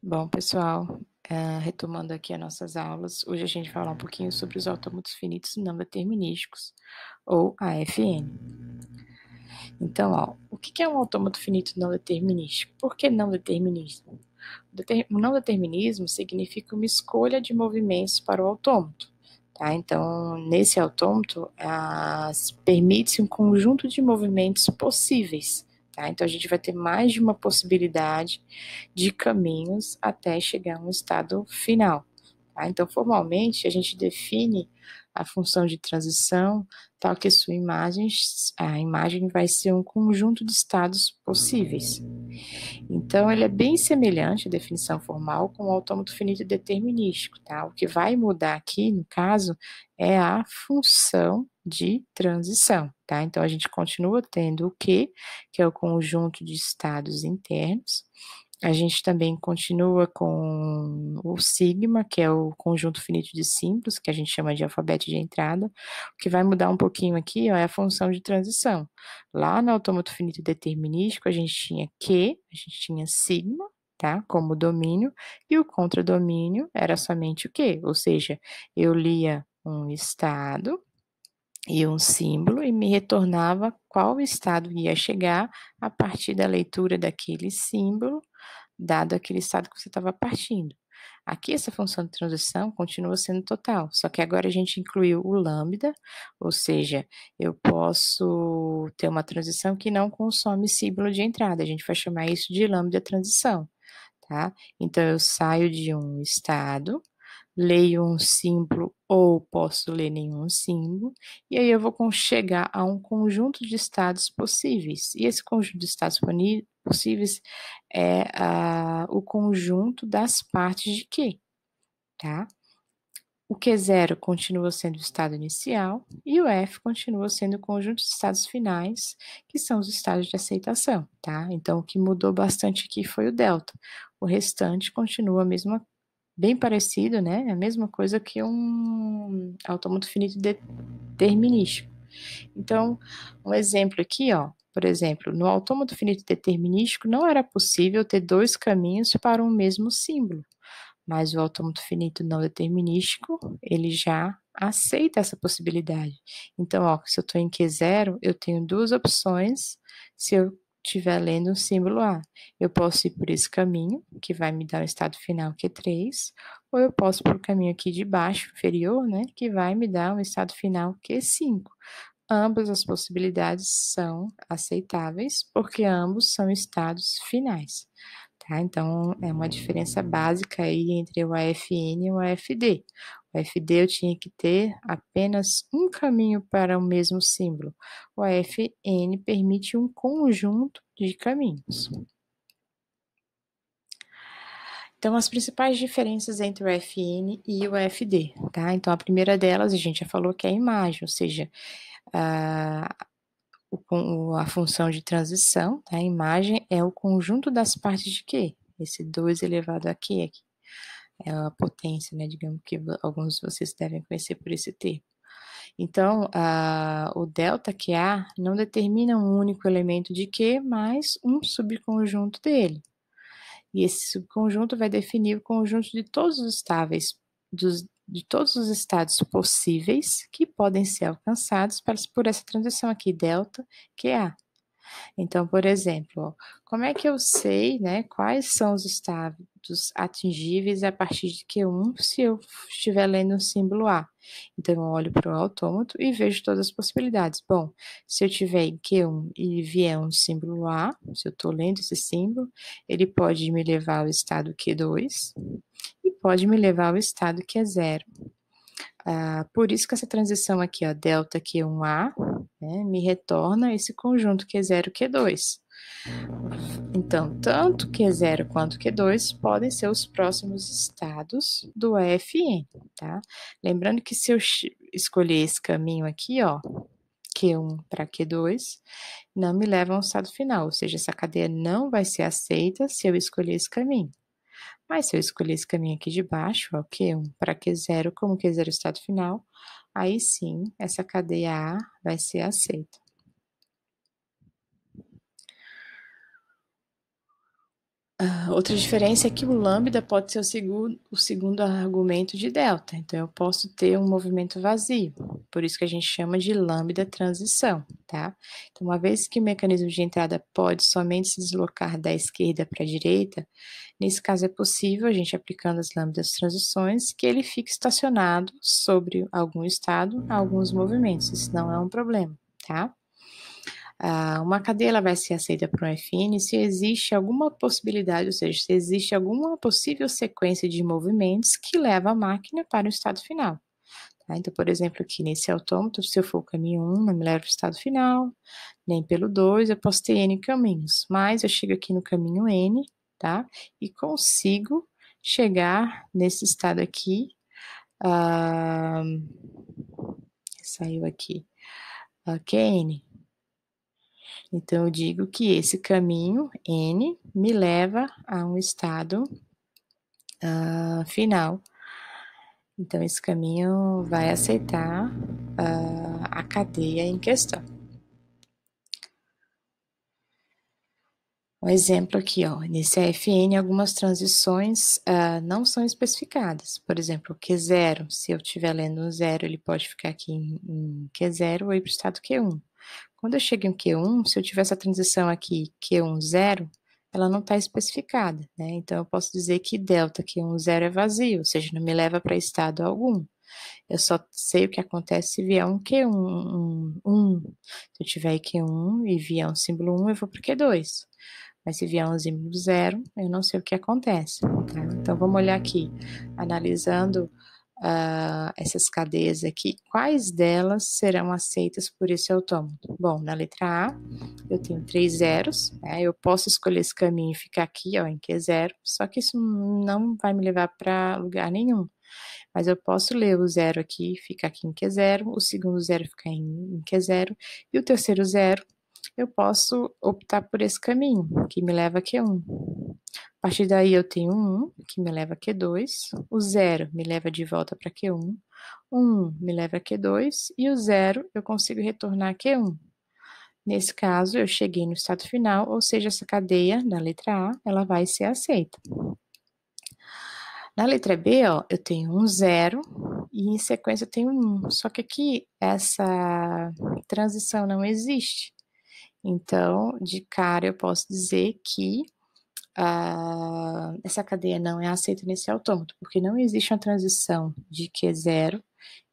Bom, pessoal, retomando aqui as nossas aulas, hoje a gente vai falar um pouquinho sobre os autômatos finitos não determinísticos, ou AFN. Então, ó, o que é um autômato finito não determinístico? Por que não determinismo? O não determinismo significa uma escolha de movimentos para o autômato. Tá? Então, nesse autômato, permite-se um conjunto de movimentos possíveis. Tá? Então, a gente vai ter mais de uma possibilidade de caminhos até chegar a um estado final. Tá? Então, formalmente, a gente define a função de transição tal que a imagem vai ser um conjunto de estados possíveis. Então, ele é bem semelhante à definição formal com o autômato finito determinístico, tá? O que vai mudar aqui, no caso, é a função de transição, tá? Então, a gente continua tendo o Q, que é o conjunto de estados internos. A gente também continua com o sigma, que é o conjunto finito de símbolos, que a gente chama de alfabeto de entrada. O que vai mudar um pouquinho aqui, ó, é a função de transição. Lá no autômato finito determinístico, a gente tinha Q, a gente tinha sigma, tá, como domínio, e o contradomínio era somente o Q, ou seja, eu lia um estado e um símbolo e me retornava qual estado ia chegar a partir da leitura daquele símbolo, dado aquele estado que você estava partindo. Aqui essa função de transição continua sendo total, só que agora a gente incluiu o lambda, ou seja, eu posso ter uma transição que não consome símbolo de entrada, a gente vai chamar isso de lambda transição, tá? Então eu saio de um estado, leio um símbolo ou posso ler nenhum símbolo, e aí eu vou chegar a um conjunto de estados possíveis. E esse conjunto de estados possíveis é o conjunto das partes de Q, tá? O Q0 continua sendo o estado inicial e o F continua sendo o conjunto de estados finais, que são os estados de aceitação, tá? Então, o que mudou bastante aqui foi o delta. O restante continua a mesma bem parecido, né? É a mesma coisa que um autômato finito determinístico. Então, um exemplo aqui, ó, por exemplo, no autômato finito determinístico não era possível ter dois caminhos para um mesmo símbolo, mas o autômato finito não determinístico, ele já aceita essa possibilidade. Então, ó, se eu estou em Q0, eu tenho duas opções se eu estiver lendo um símbolo A. Eu posso ir por esse caminho, que vai me dar o estado final Q3, ou eu posso ir por o caminho aqui de baixo, inferior, né, que vai me dar um estado final Q5. Ambas as possibilidades são aceitáveis, porque ambos são estados finais. Tá? Então, é uma diferença básica aí entre o AFN e o AFD. O AFD eu tinha que ter apenas um caminho para o mesmo símbolo. O AFN permite um conjunto de caminhos. Então, as principais diferenças entre o AFN e o AFD, tá? Então, a primeira delas, a gente já falou que é a imagem, ou seja, a, a função de transição, tá? A imagem é o conjunto das partes de Q, esse 2 elevado a Q aqui. É a potência, né, digamos que alguns de vocês devem conhecer por esse termo. Então, o ΔQA não determina um único elemento de Q, mas um subconjunto dele. E esse subconjunto vai definir o conjunto de todos os estáveis, de todos os estados possíveis que podem ser alcançados por essa transição aqui, ΔQA. Então, por exemplo, ó, como é que eu sei, né, quais são os estados atingíveis a partir de Q1 se eu estiver lendo um símbolo A? Então, eu olho para o autômato e vejo todas as possibilidades. Bom, se eu tiver em Q1 e vier um símbolo A, se eu estou lendo esse símbolo, ele pode me levar ao estado Q2 e pode me levar ao estado Q0. Por isso que essa transição aqui, ó, delta Q1A, né, me retorna esse conjunto Q0 Q2. Então, tanto Q0 quanto Q2 podem ser os próximos estados do AFN, tá? Lembrando que se eu escolher esse caminho aqui, ó, Q1 para Q2, não me leva a um estado final, ou seja, essa cadeia não vai ser aceita se eu escolher esse caminho. Mas se eu escolher esse caminho aqui de baixo, ó, Q1 para Q0, como Q0 é o estado final, aí sim, essa cadeia A vai ser aceita. Outra diferença é que o lambda pode ser o segundo argumento de delta, então eu posso ter um movimento vazio, por isso que a gente chama de lambda transição, tá? Então, uma vez que o mecanismo de entrada pode somente se deslocar da esquerda para a direita, nesse caso é possível, a gente aplicando as lambdas transições, que ele fique estacionado sobre algum estado, alguns movimentos, isso não é um problema, tá? Uma cadeia ela vai ser aceita por um FN se existe alguma possibilidade, ou seja, se existe alguma possível sequência de movimentos que leva a máquina para o estado final. Tá? Então, por exemplo, aqui nesse autômato, se eu for o caminho 1, não me leva para o estado final, nem pelo 2, eu posso ter N caminhos, mas eu chego aqui no caminho N, tá? E consigo chegar nesse estado aqui, saiu aqui, QN. Então, eu digo que esse caminho, N, me leva a um estado final. Então, esse caminho vai aceitar a cadeia em questão. Um exemplo aqui, ó, nesse AFN, algumas transições não são especificadas. Por exemplo, o Q0, se eu estiver lendo um 0, ele pode ficar aqui em Q0 ou ir para o estado Q1. Quando eu chego em Q1, se eu tiver essa transição aqui, Q1, 0, ela não está especificada, né? Então, eu posso dizer que delta Q1, 0 é vazio, ou seja, não me leva para estado algum. Eu só sei o que acontece se vier um Q1, 1. Se eu tiver Q1 e vier um símbolo 1, eu vou para o Q2. Mas se vier um símbolo 0, eu não sei o que acontece. Tá? Então, vamos olhar aqui, analisando essas cadeias aqui, quais delas serão aceitas por esse autômato? Bom, na letra A, eu tenho 3 zeros, né? Eu posso escolher esse caminho e ficar aqui, ó, em Q0, só que isso não vai me levar para lugar nenhum. Mas eu posso ler o 0 aqui, ficar aqui em Q0, o segundo 0 ficar em Q0, e o terceiro 0, eu posso optar por esse caminho, que me leva a Q1. A partir daí eu tenho 1, que me leva a Q2, o 0 me leva de volta para Q1, 1 me leva a Q2, e o 0 eu consigo retornar a Q1. Nesse caso, eu cheguei no estado final, ou seja, essa cadeia da letra A, ela vai ser aceita. Na letra B, ó, eu tenho um 0 e em sequência eu tenho 1. Só que aqui essa transição não existe. Então, de cara, eu posso dizer que essa cadeia não é aceita nesse autômato, porque não existe uma transição de Q0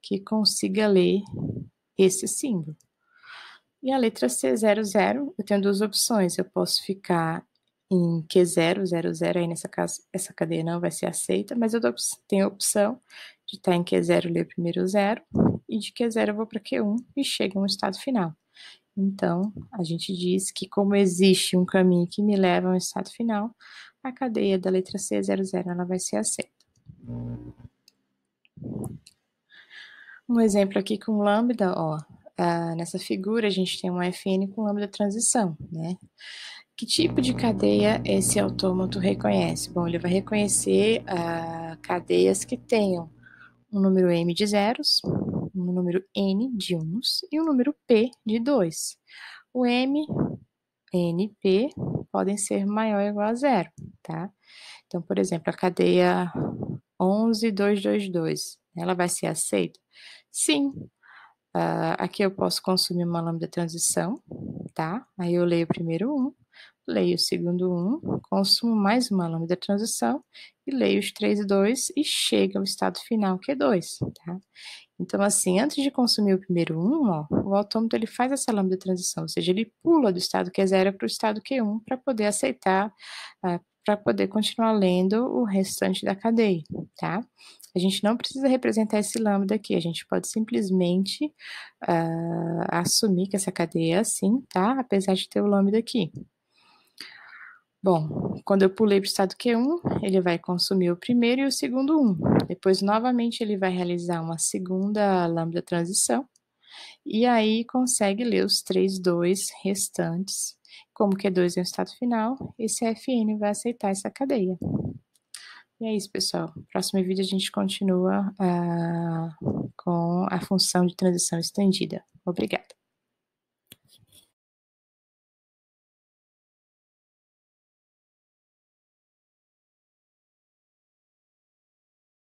que consiga ler esse símbolo. E a letra C, 0, 0, eu tenho duas opções. Eu posso ficar em Q0, 0, 0, aí nessa caso, essa cadeia não vai ser aceita, mas eu tenho a opção de estar em Q0 ler primeiro o 0, e de Q0 eu vou para Q1 e chego no estado final. Então, a gente diz que como existe um caminho que me leva ao estado final, a cadeia da letra C, 0, 0, ela vai ser aceita. Um exemplo aqui com lambda, ó, nessa figura a gente tem um FN com lambda transição, né? Que tipo de cadeia esse autômato reconhece? Bom, ele vai reconhecer cadeias que tenham um número m de zeros, um número n de uns e um número p de 2. O m, n, p podem ser maior ou igual a zero, tá? Então, por exemplo, a cadeia 11222, ela vai ser aceita? Sim. Aqui eu posso consumir uma lambda transição, tá? Aí eu leio primeiro 1, leio o segundo 1, consumo mais uma lambda transição e leio os 3 e 2 e chega ao estado final, que é 2, tá? Então, assim, antes de consumir o primeiro 1, ó, o autômato ele faz essa lambda transição, ou seja, ele pula do estado Q0 para o estado Q1 para poder aceitar, para poder continuar lendo o restante da cadeia, tá? A gente não precisa representar esse lambda aqui, a gente pode simplesmente assumir que essa cadeia é assim, tá? Apesar de ter o lambda aqui. Bom, quando eu pulei para o estado Q1, ele vai consumir o primeiro e o segundo 1. Depois, novamente, ele vai realizar uma segunda lambda transição. E aí, consegue ler os 3, 2 restantes. Como Q2 é o estado final, esse FN vai aceitar essa cadeia. E é isso, pessoal. No próximo vídeo, a gente continua com a função de transição estendida. Obrigada.